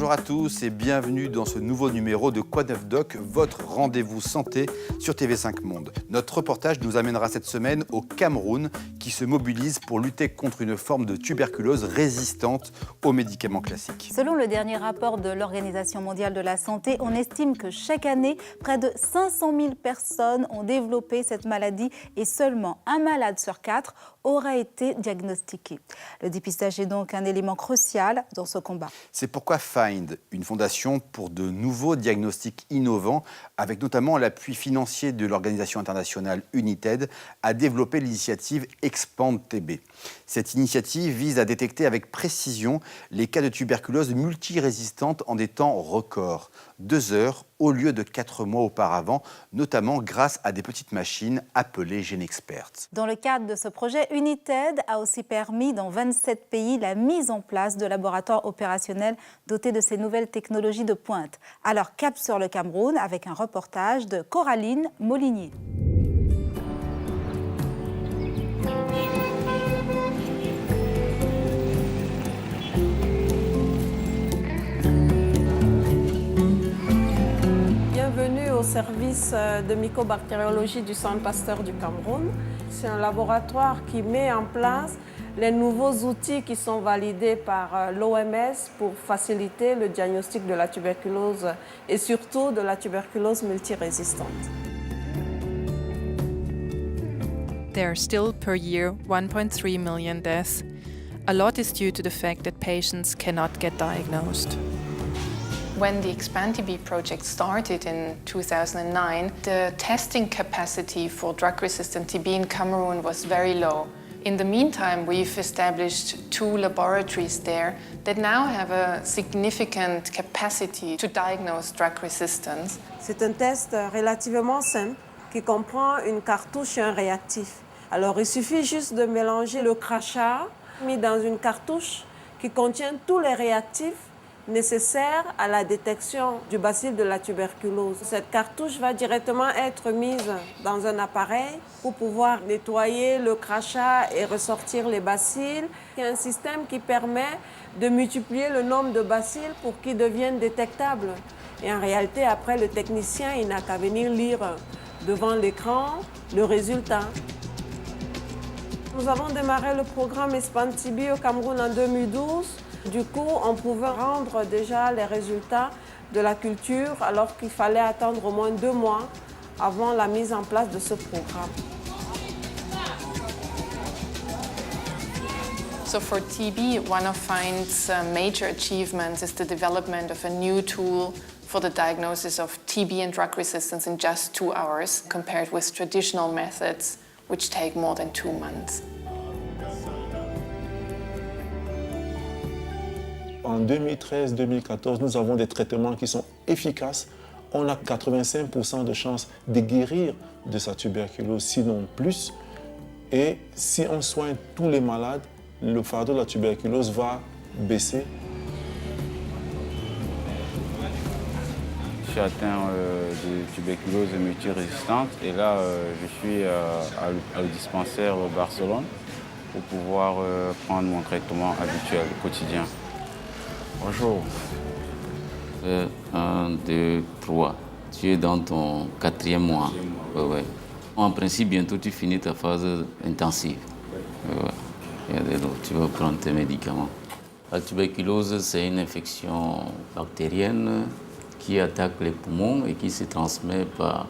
Bonjour à tous et bienvenue dans ce nouveau numéro de Quoi neuf doc, votre rendez-vous santé sur TV5 Monde. Notre reportage nous amènera cette semaine au Cameroun qui se mobilise pour lutter contre une forme de tuberculose résistante aux médicaments classiques. Selon le dernier rapport de l'Organisation mondiale de la santé, on estime que chaque année, près de 500 000 personnes ont développé cette maladie et seulement un malade sur 4 aurait été diagnostiqué. Le dépistage est donc un élément crucial dans ce combat. C'est pourquoi FIND, une fondation pour de nouveaux diagnostics innovants, avec notamment l'appui financier de l'organisation internationale United, a développé l'initiative Expand-TB. Cette initiative vise à détecter avec précision les cas de tuberculose multirésistante en des temps records, 2 heures au lieu de 4 mois auparavant, notamment grâce à des petites machines appelées GeneXpert. Dans le cadre de ce projet, United a aussi permis dans 27 pays la mise en place de laboratoires opérationnels dotés de ces nouvelles technologies de pointe. Alors cap sur le Cameroun avec un reportage de Coraline Molinier. Bienvenue au service de mycobactériologie du Centre Pasteur du Cameroun. C'est un laboratoire qui met en place les nouveaux outils qui sont validés par l'OMS pour faciliter le diagnostic de la tuberculose et surtout de la tuberculose multirésistante. There are still per year 1.3 million deaths. A lot is due to the fact that patients cannot get diagnosed. When the Expand-TB project started in 2009, the testing capacity for drug-resistant TB in Cameroon was very low. In the meantime, we've established 2 laboratories there that now have a significant capacity to diagnose drug resistance. C'est un test relativement simple qui comprend une cartouche et un réactif. Alors, il suffit juste de mélanger le crachat mis dans une cartouche qui contient tous les réactifs nécessaires à la détection du bacille de la tuberculose. Cette cartouche va directement être mise dans un appareil pour pouvoir nettoyer le crachat et ressortir les bacilles. Il y a un système qui permet de multiplier le nombre de bacilles pour qu'ils deviennent détectables. Et en réalité, après, le technicien, il n'a qu'à venir lire devant l'écran le résultat. Nous avons démarré le programme Expand-TB au Cameroun en 2012. Du coup, on pouvait rendre déjà les résultats de la culture alors qu'il fallait attendre au moins 2 mois avant la mise en place de ce programme. So for TB, one of FIND's major achievements is the development of a new tool for the diagnosis of TB and drug resistance in just 2 hours, compared with traditional methods, which take more than 2 months. En 2013-2014, nous avons des traitements qui sont efficaces. On a 85% de chances de guérir de sa tuberculose, sinon plus. Et si on soigne tous les malades, le fardeau de la tuberculose va baisser. Je suis atteint de tuberculose multirésistante et là, je suis au dispensaire Barcelone pour pouvoir prendre mon traitement habituel, quotidien. Bonjour. 1, 2, 3. Tu es dans ton 4e mois. Ouais. En principe, bientôt tu finis ta phase intensive. Tu vas prendre tes médicaments. La tuberculose, c'est une infection bactérienne qui attaque les poumons et qui se transmet par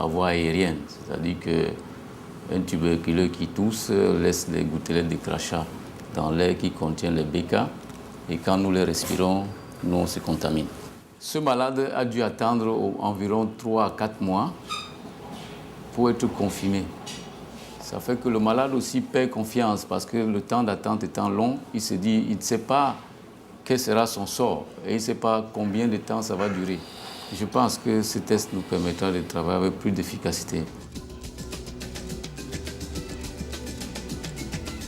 voie aérienne. C'est-à-dire qu'un tuberculeux qui tousse laisse des gouttelettes de crachat dans l'air qui contient les bécas. Et quand nous les respirons, nous on se contamine. Ce malade a dû attendre environ 3 à 4 mois pour être confirmé. Ça fait que le malade aussi perd confiance parce que le temps d'attente étant long, il se dit, il ne sait pas quel sera son sort et il ne sait pas combien de temps ça va durer. Je pense que ce test nous permettra de travailler avec plus d'efficacité.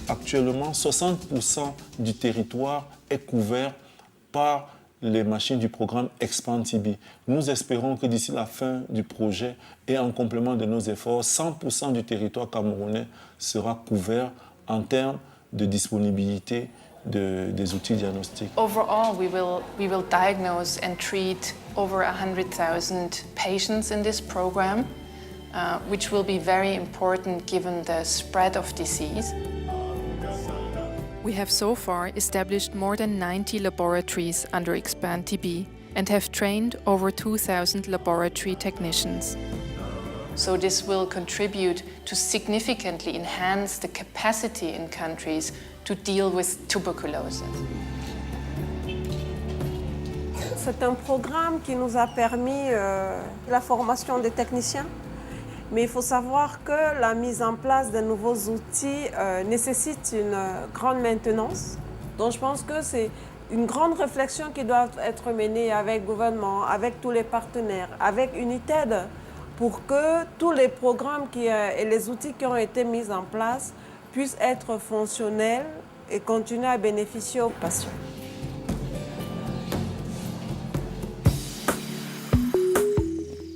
Actuellement, 60% du territoire est couvert par les machines du programme Expand-TB. Nous espérons que d'ici la fin du projet et en complément de nos efforts, 100% du territoire camerounais sera couvert en termes de disponibilité des outils diagnostiques. Overall, we will diagnose and treat over 100,000 patients in this program, which will be very important given the spread of disease. We have so far established more than 90 laboratories under Expand TB and have trained over 2,000 laboratory technicians. So this will contribute to significantly enhance the capacity in countries to deal with tuberculosis. C'est un programme qui nous a permis la formation des techniciens, mais il faut savoir que la mise en place de nouveaux outils nécessite une grande maintenance. Donc je pense que c'est une grande réflexion qui doit être menée avec le gouvernement, avec tous les partenaires, avec UNITED, pour que tous les programmes et les outils qui ont été mis en place puissent être fonctionnels et continuer à bénéficier aux patients.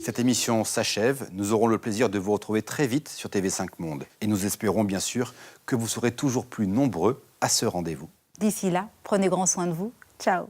Cette émission s'achève. Nous aurons le plaisir de vous retrouver très vite sur TV5 Monde. Et nous espérons bien sûr que vous serez toujours plus nombreux à ce rendez-vous. D'ici là, prenez grand soin de vous. Ciao.